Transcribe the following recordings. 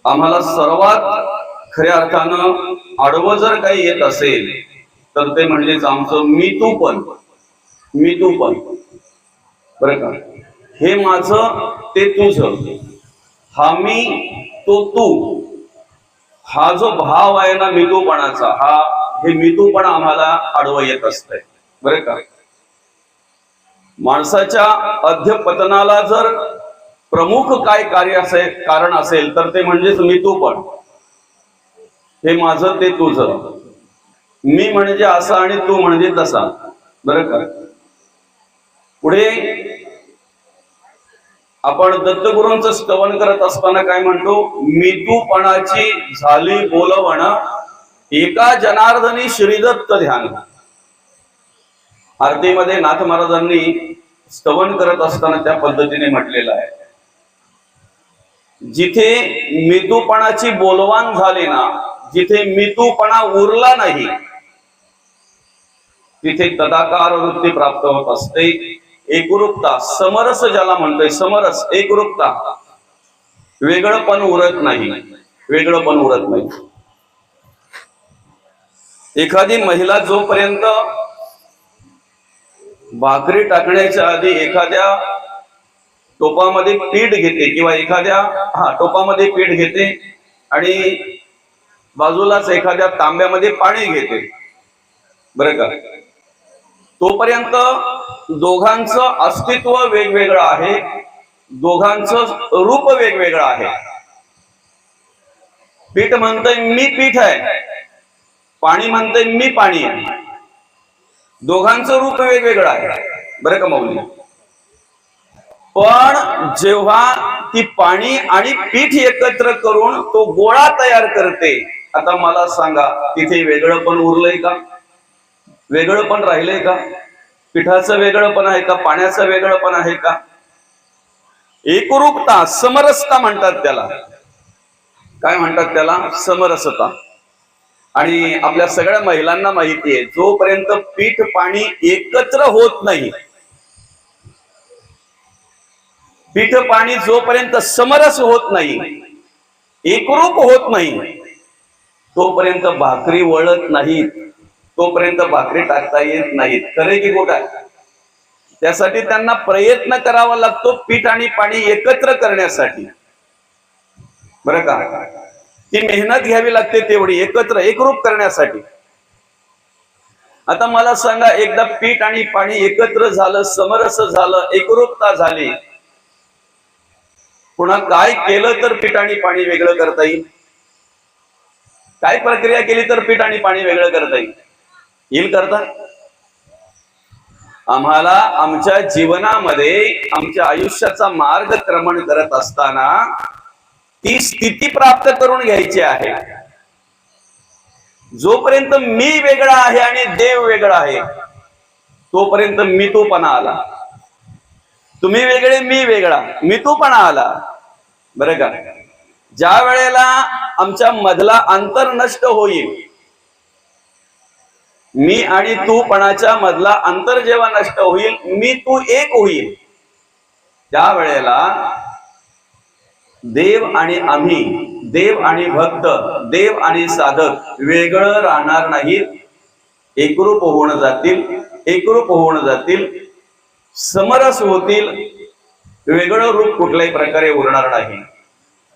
आम्हाला सर्वात खऱ्या अर्थानं आडवं जर काही येत असेल तर ते म्हणजेच आमचं मी तू पण बरं का. हे माझं ते तुझं, हा मी तो तू, हा जो भाव आहे ना मितूपणाचा, हे मितूपण आम्हाला आडवं येत असतंय बरं का. माणसाच्या अध्यपतनाला जर प्रमुख काय कारण असेल तर ते म्हणजेच मितूपण. हे माझं ते तुझं, मी म्हणजे असा आणि तू म्हणजे तसा बरं का. पुढे आपण दत्तगुरूंचं स्तवन करत असताना काय म्हणतो, मितूपणाची झाली बोलवण एका जनार्दनी श्रीदत्त ध्यान. आरतीमध्ये नाथ महाराजांनी स्तवन करत असताना त्या पद्धतीने म्हटलेलं आहे, जिथे मितूपणाची बोलवान झाली ना, जिथे मितूपणा उरला नाही तिथे तदाकार वृत्ती प्राप्त होत असते. एकरूपता, समरस ज्याला म्हणतोय, समरस एकरूपता, वेगळंपण उरत नाही, वेगळंपण उरत नाही. एखादी महिला जोपर्यंत भाकरी टाकण्याच्या आधी एखाद्या टोपामध्ये पीठ घेते किंवा एखाद्या टोपामध्ये पीठ घेते आणि बाजूलाच एखाद्या तांब्यामध्ये पाणी घेते बरं का, तोपर्यंत दोघांचं अस्तित्व वेगवेगळं आहे, दोघांचं रूप वेगवेगळं आहे. पीठ म्हणतंय मी पीठ आहे, पाणी म्हणतंय मी पाणी आहे. दोघांचं रूप वेगवेगळं आहे बरं का माऊली. पण जेव्हा ती पाणी आणि पीठ एकत्र करून तो गोळा तयार करते, आता मला सांगा तिथे वेगळं पण उरलंय का, वेगळं पण राहिलंय का? पिठाचं वेगळं पण आहे का, पाण्याचं वेगळं पण आहे का? एकरूपता, समरसता म्हणतात त्याला. काय म्हणतात त्याला? समरसता. आणि आपल्या सगळ्या महिलांना माहिती आहे, जोपर्यंत पीठ पाणी एकत्र होत नाही, पीठ पाणी जोपर्यंत समरस होत नाही, एकरूप होत नाही, तोपर्यंत भाकरी वळत नाहीत, तोपर्यंत भाकरी टाकता येत नाहीत. खरे की खोटं? त्यासाठी त्यांना प्रयत्न करावा लागतो पीठ आणि पाणी एकत्र करण्यासाठी बरं का. ती मेहनत घ्यावी लागते तेवढी एकत्र एकरूप करण्यासाठी. आता मला सांगा, एकदा पीठ आणि पाणी एकत्र झालं, समरस झालं, एकरूपता झाली, पुन्हा काय केलं तर पीठ आणि पाणी वेगळं करता येईल? काय प्रक्रिया केली तर पीठ आणि पाणी वेगळं करता येईल करता? आम्हाला आमच्या जीवनामध्ये आमच्या आयुष्याचा मार्गक्रमण करत असताना ती स्थिती प्राप्त करून घ्यायची आहे. जोपर्यंत मी वेगळा आहे आणि देव वेगळा आहे तोपर्यंत मी तूपणा आला. तुम्ही वेगळे, मी वेगळा, मी तूपणा आला बरं का. ज्या वेळेला आमच्या मधला अंतर नष्ट होईल, मी आणि तूपणाच्या मधला अंतर जेव्हा नष्ट होईल, मी तू एक होईल, त्या वेळेला देव आणि आम्ही, देव आणि भक्त, देव आणि साधक वेगळं राहणार नाहीत, एकरूप होऊन जातील, एकरूप होऊन जातील, समरस होतील, वेगळं रूप कुठल्याही प्रकारे उरणार नाही.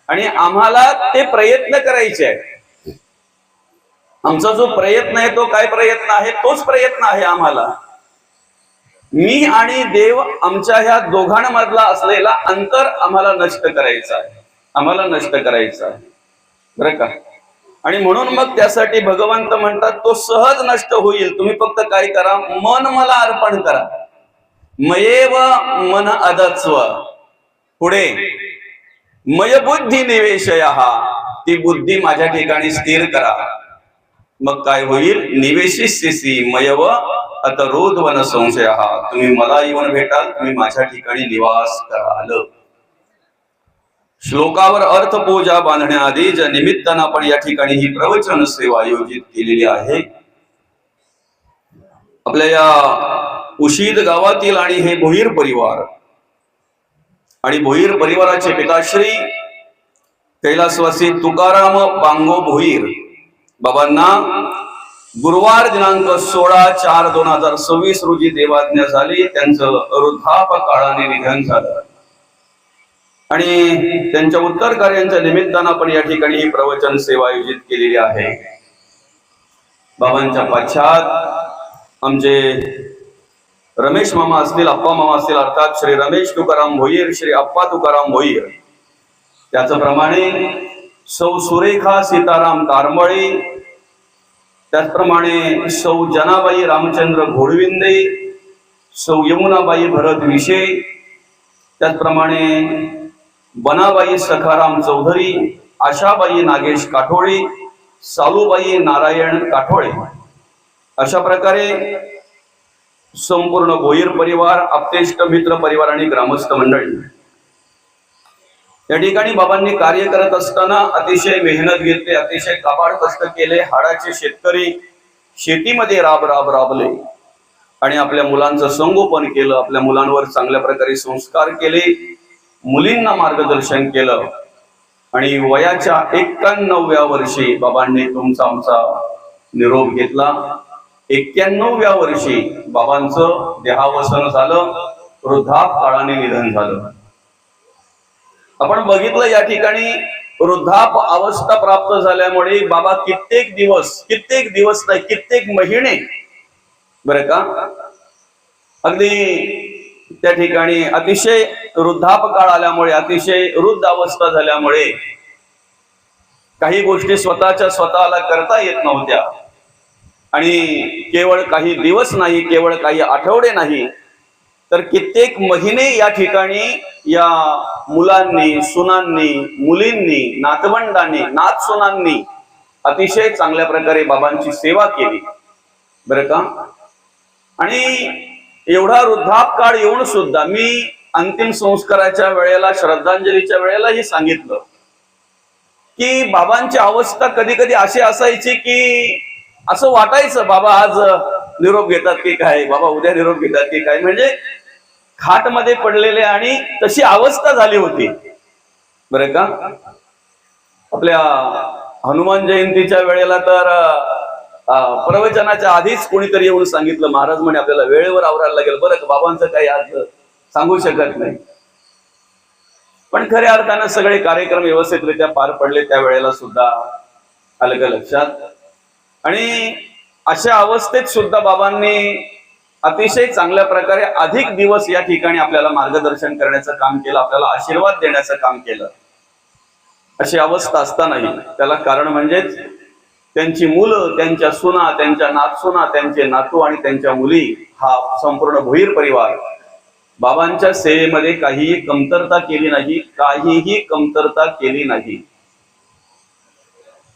आणि आम्हाला ते प्रयत्न करायचे आहे. आमचा जो प्रयत्न आहे तो काय प्रयत्न आहे? तोच प्रयत्न आहे आम्हाला. मी आणि देव, आमच्या ह्या दोघांमधला असलेला अंतर आम्हाला नष्ट करायचा आहे, आम्हाला नष्ट करायचा आहे बरं का. आणि म्हणून मग त्यासाठी भगवंत म्हणतात तो सहज नष्ट होईल. तुम्ही फक्त काय करा? मन मला अर्पण करा. मयेव मन अदत्स्व. पुढे मय बुद्धी निवेशयः, ती बुद्धी माझ्या ठिकाणी स्थिर करा. मग काय होईल? निवेशिष्यसि मयव अतरोद्वन संशयः. तुम्ही मला येऊन भेटाल, तुम्ही माझ्या ठिकाणी निवास कराल. श्लोकावर अर्थ पूजा बांधण्याआधी ज्या निमित्तानं आपण या ठिकाणी ही प्रवचन सेवा आयोजित केलेली आहे, आपल्या या उशीद गावातील आणि हे भोईर परिवार आणि भोईर परिवाराचे पिताश्री कैलासवासी तुकाराम बांगो भोईर बाबांना गुरुवार दिनांक 16/4/2026 रोजी देवाज्ञा झाली. त्यांचं वृद्धापकाळाने निधन झालं आणि त्यांच्या उत्तर कार्यांच्या निमित्तानं आपण या ठिकाणी ही प्रवचन सेवा आयोजित केलेली आहे. बाबांच्या पश्चात आमचे रमेश मामा असतील, अप्पा मामा असतील, अर्थात श्री रमेश तुकाराम भोईर, श्री अप्पा तुकाराम भोईर, त्याचप्रमाणे सौ सुरेखा सीताराम कारमळे, त्याचप्रमाणे सौ जनाबाई रामचंद्र घोडविंदे, सौ यमुनाबाई भरत विशे, त्याचप्रमाणे बनाबाई सखाराम चौधरी, आशाबाई नागेश काठोळे, सालूबाई नारायण काठोळे, अशा प्रकारे संपूर्ण भोईर परिवार, आप्तेष्ट मित्र परिवार आणि ग्रामस्थ मंडळी या ठिकाणी बाबांनी कार्य करत असताना अतिशय मेहनत घेतली, अतिशय काबाड कष्ट केले. हाडाचे शेतकरी शेतीमध्ये राबले आणि आपल्या मुलांचं संगोपन केलं, आपल्या मुलांवर चांगल्या प्रकारे संस्कार केले, मुलींना मार्गदर्शन केलं आणि वयाच्या 91व्या वर्षी बाबांनी तुमचा आमचा निरोप घेतला. 91व्या वर्षी बाबांचं देहावसन झालं, वृद्धापकाळाने निधन झालं. आपण बघितलं या ठिकाणी वृद्धाप अवस्था प्राप्त झाल्यामुळे बाबा कित्येक दिवस नाही, कित्येक महिने बरं का, अगदी त्या ठिकाणी अतिशय वृद्धापकाळ आल्यामुळे, अतिशय वृद्ध अवस्था झाल्यामुळे काही गोष्टी स्वतःला करता येत नव्हत्या आणि केवळ काही दिवस नाही, केवळ काही आठवडे नाही, तर कित्येक महिने या ठिकाणी या मुलांनी, सुनांनी, मुलींनी, नातवंडांनी, नातसुनांनी अतिशय चांगल्या प्रकारे बाबांची सेवा केली बरं का. आणि एवढा वृद्धापकाळ येऊन सुद्धा मी अंतिम संस्काराच्या वेळेला, श्रद्धांजलीच्या वेळेला हे सांगितलं की बाबांची अवस्था कधी कधी अशी असायची की असं वाटायचं बाबा आज निरोप घेतात की काय, बाबा उद्या निरोप घेतात की काय, म्हणजे खाट मध्ये पडलेले आणि तशी अवस्था झाली होती बरं का. आपल्या हनुमान जयंतीच्या वेळेला तर प्रवचनाच्या आधीच कोणीतरी येऊन सांगितलं, महाराज म्हणे आपल्याला वेळेवर आवरायला लागेल बरं का, बाबांचं काही आज सांगू शकत नाही. पण खऱ्या अर्थानं सगळे कार्यक्रम व्यवस्थितरित्या पार पडले त्या वेळेला सुद्धा आलं का लक्षात. आणि अशा अवस्थेत सुद्धा बाबांनी अतिशय चांगल्या प्रकारे अधिक दिवस या ठिकाणी आपल्याला मार्गदर्शन करण्याचं काम केलं, आपल्याला आशीर्वाद देण्याचं काम केलं. अशी अवस्था असतानाही त्याला कारण म्हणजेच त्यांची मुलं, त्यांच्या सुना, त्यांच्या नातसुना, त्यांचे नातू आणि त्यांच्या मुली, हा संपूर्ण भोईर परिवार बाबांच्या सेवेमध्ये काहीही कमतरता केली नाही, काहीही कमतरता केली नाही.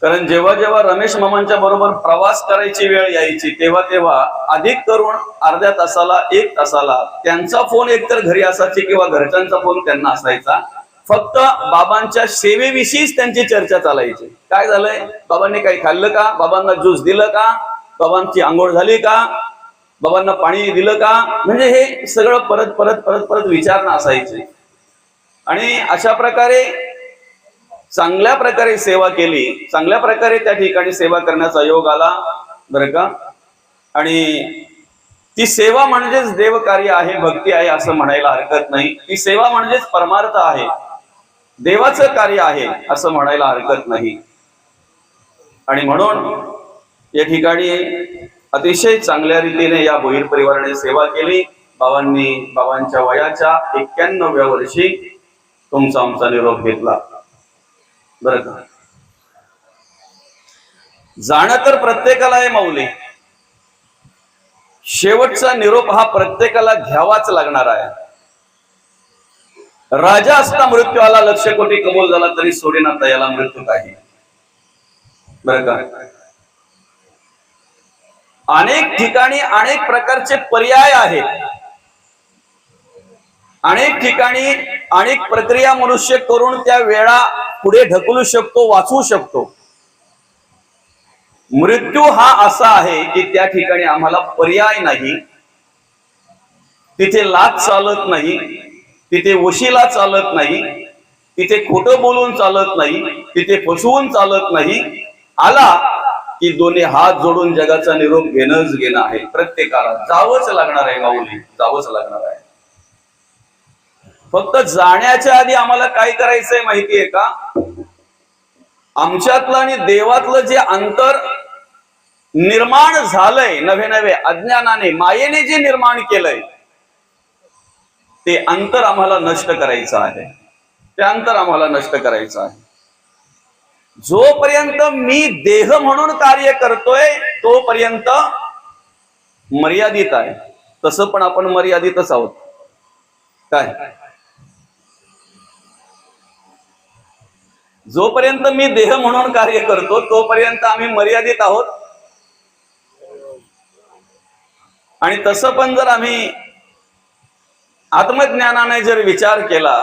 कारण जेव्हा जेव्हा रमेश मामांच्या बरोबर प्रवास करायची वेळ यायची तेव्हा अधिक करून अर्ध्या तासाला, 1 तासाला त्यांचा फोन एकतर घरी असायची किंवा घरच्यांचा फोन त्यांना असायचा. फक्त बाबांच्या सेवेविषयीच त्यांची चर्चा चालायची. काय झालंय, बाबांनी काही खाल्लं का, बाबांना ज्यूस दिलं का, बाबांची आंघोळ झाली का, बाबांना पाणी दिलं का, म्हणजे हे सगळं परत परत परत परत विचारणं असायची. आणि अशा प्रकारे चांगल्या प्रकारे सेवा केली, चांगल्या प्रकारे त्या ठिकाणी सेवा करण्याचा योग आला बरं का. आणि ती सेवा म्हणजेच देवकार्य आहे, भक्ती आहे असं म्हणायला हरकत नाही. ती सेवा म्हणजेच परमार्थ आहे, देवाचं कार्य आहे असं म्हणायला हरकत नाही. आणि म्हणून या ठिकाणी अतिशय चांगल्या रीतीने या भोईर परिवाराने सेवा केली. बाबांनी बाबांच्या वयाच्या 91व्या वर्षी तुमचा आमचा निरोप घेतला बरं का. जाणं तर प्रत्येकाला आहे माऊली, शेवटचा निरोप हा प्रत्येकाला घ्यावाच लागणार आहे. राजा असता मृत्यू आला, 1,00,000 कोटी कबूल झाला तरी सोडेना तयाला मृत्यू काही बरं का. अनेक ठिकाणी अनेक प्रकारचे पर्याय आहेत, अनेक ठिकाणी अनेक प्रक्रिया मनुष्य करून त्या वेळा पुढे ढकलू शकतो, वाचवू शकतो. मृत्यू हा असा आहे की त्या ठिकाणी आम्हाला पर्याय नाही, तिथे लाच चालत नाही, तिथे वशिला चालत नाही, तिथे खोटं बोलून चालत नाही, तिथे फसवून चालत नाही. आला की दोन्ही हात जोडून जगाचा निरोप घेणंच घेणं आहे. प्रत्येकाला जावंच लागणार आहे माऊली, जावंच लागणार आहे. फक्त जाण्याच्या आधी आम्हाला काय करायचंय माहितीये का? आमच्यातलं आणि देवातलं जे अंतर निर्माण झालंय, नव्हे नव्हे अज्ञानाने मायेने जे निर्माण केलंय, ते अंतर आम्हाला नष्ट करायचं आहे. ते अंतर आम्हाला नष्ट करायचं आहे. जोपर्यंत मी देह म्हणून कार्य करतोय तोपर्यंत मर्यादित आहे. तसं पण आपण मर्यादितच आहोत. काय? जोपर्यंत मी देह म्हणून कार्य करतो तोपर्यंत आम्ही मर्यादित आहोत. आणि तसं पण जर आम्ही आत्मज्ञानाने जर विचार केला,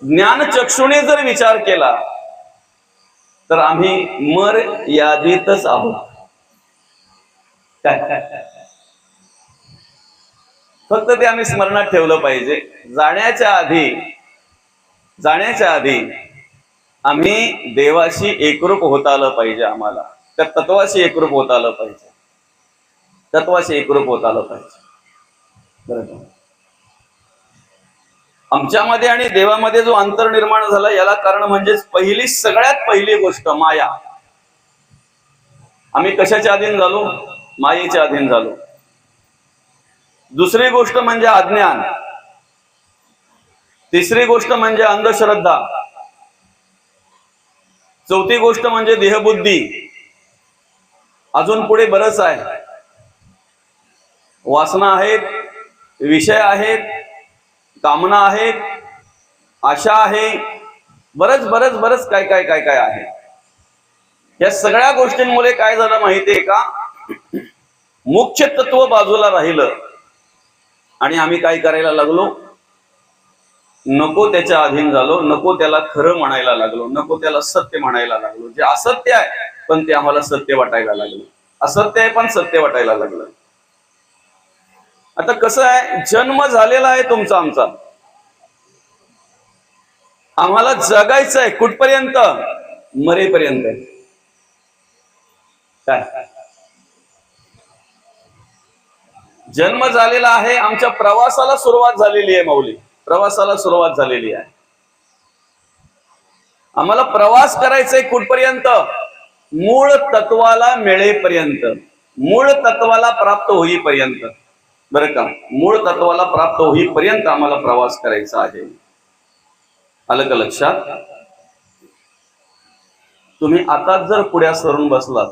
ज्ञानचक्षुने जर विचार केला, तर आम्ही मर्यादितच आहोत. फक्त ते आम्ही स्मरणात ठेवलं पाहिजे. जाण्याच्या आधी आम्ही देवाशी एकरूप होता आलं पाहिजे. आम्हाला त्या तत्वाशी एकरूप होता आलं पाहिजे. तत्वाशी एकरूप होता आलं पाहिजे. बरोबर. आमच्यामध्ये आणि देवामध्ये जो अंतर निर्माण झाला याला कारण म्हणजे सगळ्यात पहिली गोष्ट माया. आम्ही कशाच्या अधीन झालो? मायेच्या अधीन झालो. दुसरी गोष्ट म्हणजे अज्ञान. तिसरी गोष्ट म्हणजे अंधश्रद्धा. चौथी गोष्ट म्हणजे देहबुद्धी. अजून पुढे बरंच आहे. वासना आहेत, विषय आहेत, कामना आहेत, आशा आहे, बरच बरच बरच काय काय काय काय आहे. या सगळ्या गोष्टींमुळे काय झालं माहितीये का? मुख्य तत्व बाजूला राहिलं आणि आम्ही काय करायला लागलो? नको त्याच्या अधीन झालो. नको त्याला खरं म्हणायला लागलो. नको त्याला सत्य म्हणायला लागलो. जे असत्य आहे पण ते आम्हाला सत्य वाटायला लागलं. असत्य आहे पण सत्य वाटायला लागलं. आता कसं आहे, जन्म झालेला आहे तुमचा आमचा. आम्हाला जगायचं आहे कुठपर्यंत? मरेपर्यंत. काय जन्म झालेला आहे, आमच्या प्रवासाला सुरुवात झालेली आहे माऊली. प्रवासाला सुरुवात झालेली आहे. आम्हाला प्रवास करायचा आहे कुठपर्यंत? मूळ तत्वाला मिळेपर्यंत, मूळ तत्वाला प्राप्त होईपर्यंत. बरं का? मूळ तत्वाला प्राप्त होईपर्यंत आम्हाला प्रवास करायचा आहे. आलं का लक्षात? तुम्ही आताच जर पुढ्या सरून बसलात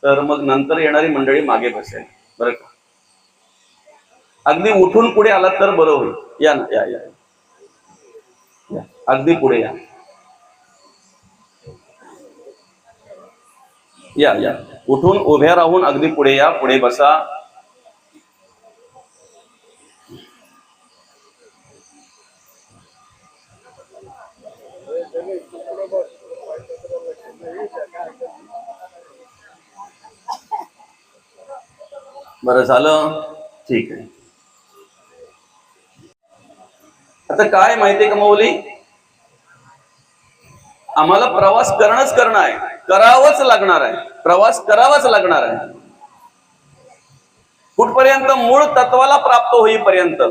तर मग नंतर येणारी मंडळी मागे बसेल. बरं का? अगदी उठून पुढे आलात तर बरं होईल. या ना, या या या, अगदी पुढे या. या या, उठून उभ्या राहून अगदी पुढे या. पुढे बसा. बरं झालं, ठीक आहे. आता काय माहितीये का माऊली? आम्हाला प्रवास करणं आहे. करावंच लागणार आहे. प्रवास करावाच लागणार आहे. कुठपर्यंत? मूळ तत्वाला प्राप्त होईपर्यंत.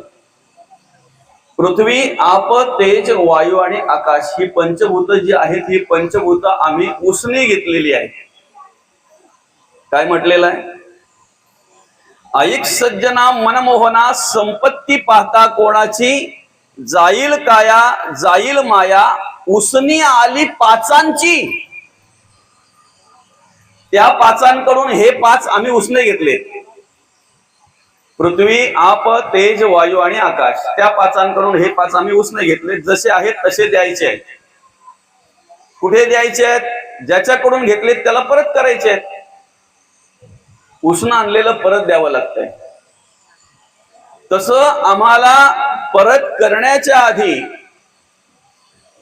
पृथ्वी, आप, तेज, वायू आणि आकाश ही पंचभूत जी आहेत, ही पंचभूत आम्ही उसने घेतलेली आहेत. काय म्हटलेलं आहे? ऐक सज्जना मनमोहना, संपत्ती पाहता कोणाची, जाईल काया जाईल माया, उसनी आली पाचांची. त्या पाचांकडून हे पाच आम्ही उसने घेतले. पृथ्वी, आप, तेज, वायू आणि आकाश. त्या पाचांकडून हे पाच आम्ही उसने घेतले. जसे आहेत तसे द्यायचे आहेत. कुठे द्यायचे आहेत? ज्याच्याकडून घेतले त्याला परत करायचे आहेत. उष्ण आणलेलं परत द्यावं लागतंय. तसं आम्हाला परत करण्याच्या आधी,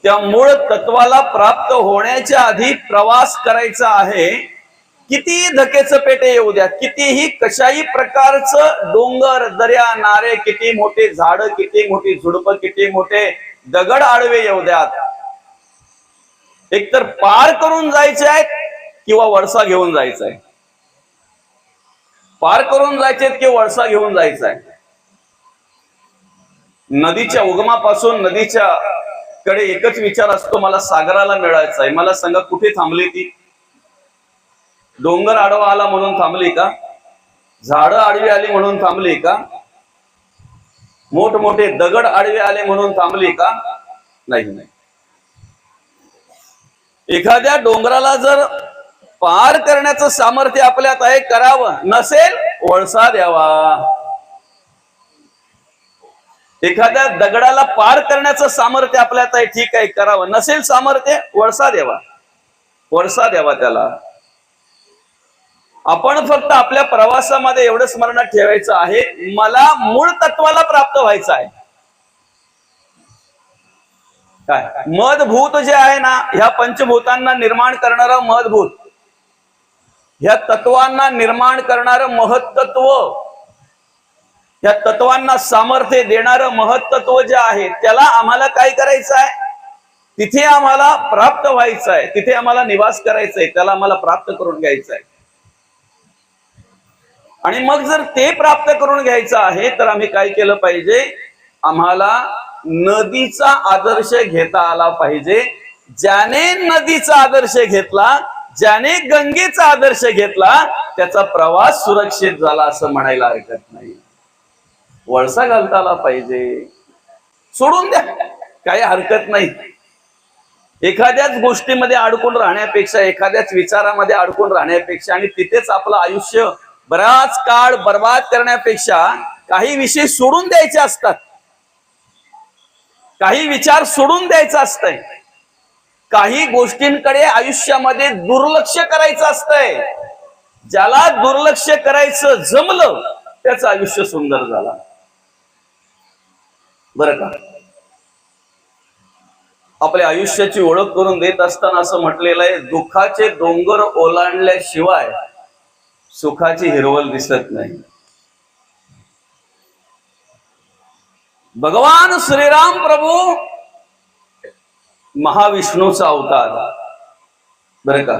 त्या मूळ तत्वाला प्राप्त होण्याच्या आधी प्रवास करायचा आहे. किती धकेचं पेटे येऊ द्या, कितीही कशाही प्रकारचं डोंगर दर्या नारे, किती मोठे झाड, किती मोठी झुडपं, किती मोठे दगड आडवे येऊ द्यात, एकतर पार करून जायचे आहेत किंवा वळसा घेऊन जायचा आहे. पार करून जायचे किंवा वळसा घेऊन जायचा आहे. नदीच्या उगमापासून नदीच्या कडे एकच विचार असतो, मला सागराला मिळायचं आहे. मला सांगा कुठे थांबली ती? डोंगर आडवा आला म्हणून थांबली का? झाडं आडवी आली म्हणून थांबली का? मोठमोठे दगड आडवे आले म्हणून थांबली का? नाही. एखाद्या डोंगराला जर पार करण्याचं सामर्थ्य आपल्यात आहे, करावं. नसेल वळसा द्यावा. एखाद्या दगडाला पार करण्याचं सामर्थ्य आपल्यात आहे, ठीक आहे, करावं. नसेल सामर्थ्य, वळसा द्यावा. वळसा द्यावा त्याला. आपण फक्त आपल्या प्रवासामध्ये एवढं स्मरणात ठेवायचं आहे, मला मूळ तत्वाला प्राप्त व्हायचं आहे. काय मदभूत जे आहे ना, ह्या पंचभूतांना निर्माण करणारं मदभूत, ह्या तत्वांना निर्माण करणारं महत्त्व, ह्या तत्वांना सामर्थ्य देणारं महत्त्व जे आहे, त्याला आम्हाला काय करायचं आहे? तिथे आम्हाला प्राप्त व्हायचं आहे, तिथे आम्हाला निवास करायचा आहे, त्याला आम्हाला प्राप्त करून घ्यायचं आहे. आणि मग जर ते प्राप्त करून घ्यायचं आहे तर आम्ही काय केलं पाहिजे? आम्हाला नदीचा आदर्श घेता आला पाहिजे. ज्याने नदीचा आदर्श घेतला, ज्याने गंगेचा आदर्श घेतला, त्याचा प्रवास सुरक्षित झाला असं म्हणायला हरकत नाही. वळसा घालता आला पाहिजे. सोडून द्या, काही हरकत नाही. एखाद्याच गोष्टीमध्ये अडकून राहण्यापेक्षा, एखाद्याच विचारामध्ये अडकून राहण्यापेक्षा आणि तिथेच आपलं आयुष्य बराच काळ बर्बाद करण्यापेक्षा काही विषय सोडून द्यायचे असतात, काही विचार सोडून द्यायचं असतंय, काही गोष्टींकडे आयुष्यामध्ये दुर्लक्ष करायचं असतंय. ज्याला दुर्लक्ष करायचं जमलं त्याचं आयुष्य सुंदर झालं. बरं का? आपल्या आयुष्याची ओळख करून देत असताना असं म्हटलेलं आहे, दुःखाचे डोंगर ओलांडल्याशिवाय सुखाची हिरवल दिसत नाही. भगवान श्रीराम प्रभू महाविष्णूचा अवतार. बरं का?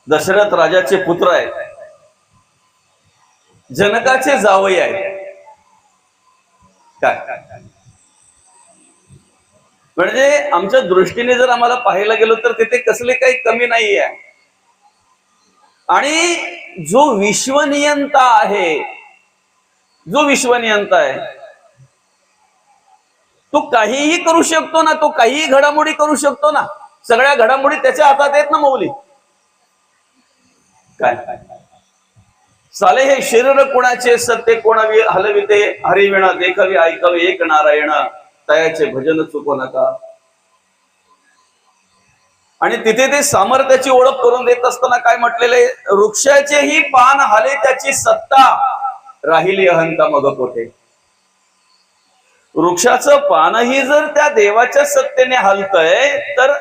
दशरथ राजाचे पुत्र आहेत, जनकाचे जावई आहेत. काय म्हणजे आमच्या दृष्टीने जर आम्हाला पाहायला गेलो तर तिथे कसले काही कमी नाही आहे. आणि जो विश्वनियंता आहे, जो विश्वनियंता आहे, तो काहीही करू शकतो ना, तो काहीही घडामोडी करू शकतो ना. सगळ्या घडामोडी त्याच्या हातात आहेत ना मौली. काय साले हे शरीर कोणाचे, सत्य कोणावी हलविते, हरिविण देखवी ऐकावे एक नारायण, तयाचे भजन चुको नका. आणि तिथे ते सामर्थ्याची ओळख करून देत असताना काय म्हटलेले? वृक्षाचेही पान हाले त्याची सत्ता, राहिली अहंता मग कोठे. वृक्षाचं पानही जर त्या देवाच्या सत्तेने हलतय तर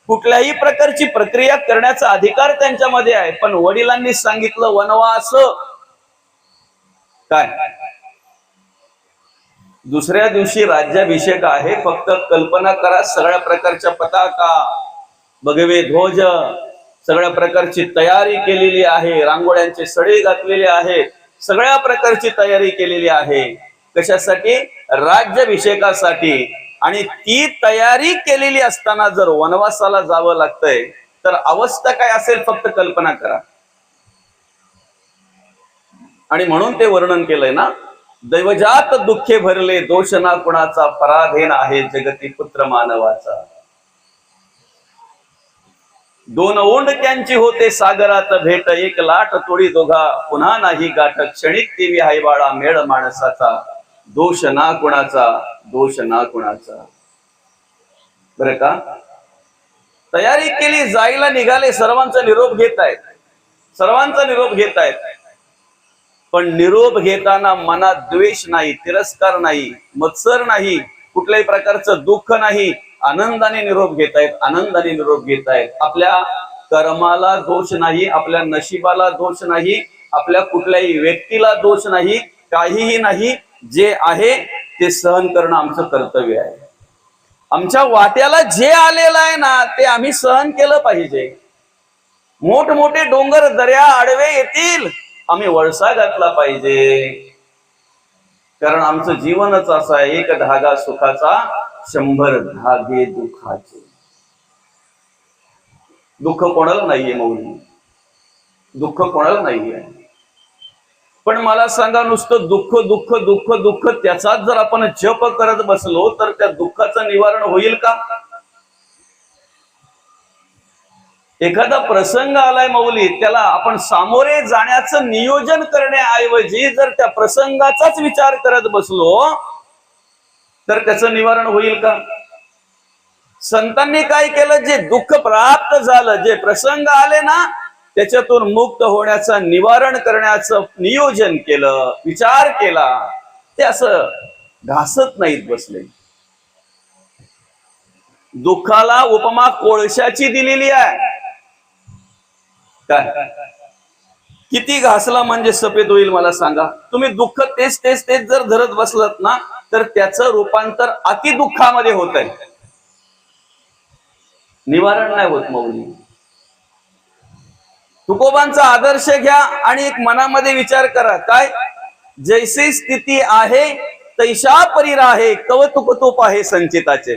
कुठल्याही प्रकारची प्रक्रिया करण्याचा अधिकार त्यांच्यामध्ये आहे. पण वडिलांनी सांगितलं वनवास. काय दुसऱ्या दिवशी राज्याभिषेक आहे, फक्त कल्पना करा, सगळ्या प्रकारच्या पताका, भगवे ध्वज, सगळ्या प्रकारची तयारी केलेली आहे, रांगोळ्यांचे सडे घातलेले आहेत, सगळ्या प्रकारची तयारी केलेली आहे. कशासाठी? राज्याभिषेकासाठी. आणि ती तयारी केलेली असताना जर वनवासाला जावं लागतंय तर अवस्था काय असेल फक्त कल्पना करा. आणि म्हणून ते वर्णन केलंय ना, दैवजात दुःखे भरले, दोष ना कुणाचा, पराधीन आहे जगती पुत्र मानवाचा. दोन ओंडक्यांची होते सागरात भेट, एक लाट तोडी दोघा पुन्हा नाही गाठ, क्षणिक देवी हाय बाळा मेळ माणसाचा, दोष ना कुणाचा, दोष ना कुणाचा. बरं का? तयारी केली, जायला निघाले, सर्वांचा निरोप घेत आहेत, सर्वांचा निरोप घेत आहेत. पण निरोप घेताना मनात द्वेष नाही, तिरस्कार नाही, मत्सर नाही, कुठल्याही प्रकारचं दुःख नाही, आनंदाने निरोप घेतायत, आनंदाने निरोप घेतायत. आपल्या कर्माला दोष नाही, आपल्या नशिबाला दोष नाही, आपल्या कुठल्याही व्यक्तीला दोष नाही, काहीही नाही. जे आहे ते सहन करणं आमचं कर्तव्य आहे. आमच्या वाट्याला जे आलेलं आहे ना ते आम्ही सहन केलं पाहिजे. मोठमोठे डोंगर दर्या आडवे येतील, आम्ही वळसा घातला पाहिजे. कारण आमचं जीवनच असं आहे, एक धागा सुखाचा 100 धागे दुःखाचे. दुःख कोणाला नाहीये मौली, दुःख कोणाला नाहीये. पण मला सांगा, नुसतं दुःख दुःख दुःख दुःख त्याचाच जर आपण जप करत बसलो तर त्या दुःखाचं निवारण होईल का? एखादा प्रसंग आलाय मौली, त्याला आपण सामोरे जाण्याचं नियोजन करण्याऐवजी जर त्या प्रसंगाचाच विचार करत बसलो तर त्याचं निवारण होईल का? संतांनी काय केलं, जे दुःख प्राप्त झालं, जे प्रसंग आले ना त्याच्यातून मुक्त होण्याचं निवारण करण्याचं नियोजन केलं, विचार केला. ते असं घासत नाहीत बसले. दुःखाला उपमा कोळशाची दिलेली आहे. काय किती घासला म्हणजे सफेद होईल मला सांगा? तुम्ही दुःख तेच तेच तेच जर धरत बसलात ना तर त्याचं रूपांतर अति दुःखामध्ये होत आहे, निवारण नाही होत मौली. तुकोबांचा आदर्श घ्या आणि एक मनामध्ये विचार करा, काय जैसी स्थिती आहे तैशा परी राहे, कवतुक तूप आहे संचिताचे.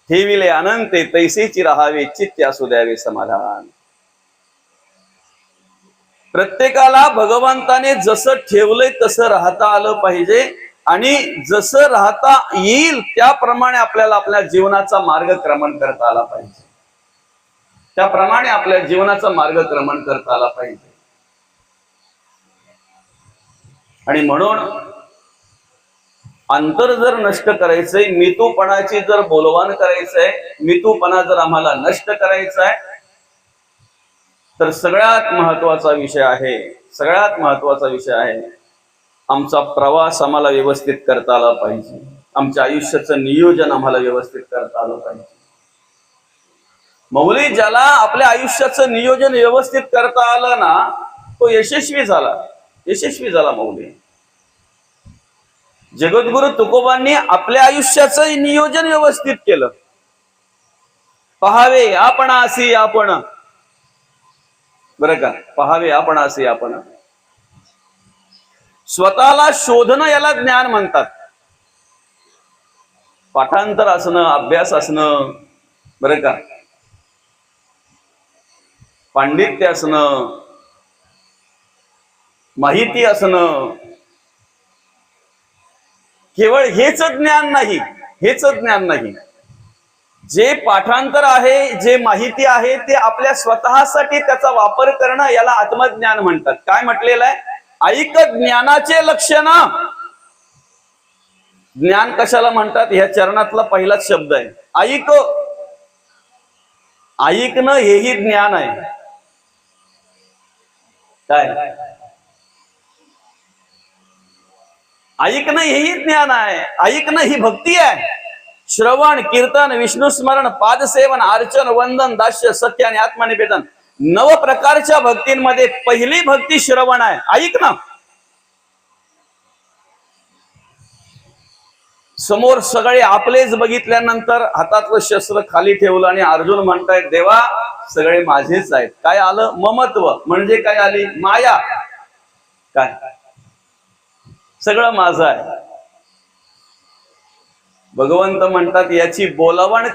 ठेविले अनंते तैसेची राहावे, चित्त असू द्यावे समाधान. प्रत्येकाला भगवंताने जसं ठेवलंय तसं राहता आलं पाहिजे आणि जसं राहता येईल त्याप्रमाणे आपल्याला आपल्या जीवनाचा मार्गक्रमण करता आला पाहिजे. त्याप्रमाणे आपल्या जीवनाचा मार्गक्रमण करता आला पाहिजे. आणि म्हणून अंतर जर नष्ट करायचंय, मितूपणाची जर बोलवान करायचंय, मितूपणा जर आम्हाला नष्ट करायचा आहे तर सगळ्यात महत्वाचा विषय आहे, सगळ्यात महत्वाचा विषय आहे आमचा प्रवास आम्हाला व्यवस्थित करता आला पाहिजे. आमच्या आयुष्याचं नियोजन आम्हाला व्यवस्थित करता आलं पाहिजे. मौली, ज्याला आपल्या आयुष्याचं नियोजन व्यवस्थित करता आलं ना तो यशस्वी झाला, यशस्वी झाला मौली. जगद्गुरु तुकोबांनी आपल्या आयुष्याचं नियोजन व्यवस्थित केलं. पहावे आपणासी आपण, बरं का, पहावे आपणासी आपण. स्वतःला शोधणं याला ज्ञान म्हणतात. पाठांतर असणं, अभ्यास असणं, बरं का, पांडित्य असणं, माहिती असणं, केवळ हेच ज्ञान नाही, हेच ज्ञान नाही. जे पाठांतर आहे, जे माहिती आहे ते आपल्या स्वतःसाठी त्याचा वापर करणं याला आत्मज्ञान म्हणतात. काय म्हटलेलं आहे, ऐक ज्ञानाचे लक्षण. ज्ञान कशाला म्हणतात, ह्या चरणातला पहिलाच शब्द आहे ऐक. ऐकणं हेही ज्ञान आहे. काय ऐकणं हेही ज्ञान आहे, ऐकणं ही भक्ती आहे. श्रवण, कीर्तन, विष्णू स्मरण, पादसेवन, अर्चन, वंदन, दास्य, सत्य आणि आत्मनिवेदन 9 प्रकारच्या भक्तींमध्ये पहिली भक्ती श्रवण आहे, ऐकणं. समोर सगळे आपलेच बघितल्यानंतर हातातलं शस्त्र खाली ठेवलं आणि अर्जुन म्हणतायत, देवा सगळे माझेच आहेत. काय आलं, ममत्व. म्हणजे काय आली, माया. काय सगळं माझं आहे. भगवंत म्हणतात याची बोलावण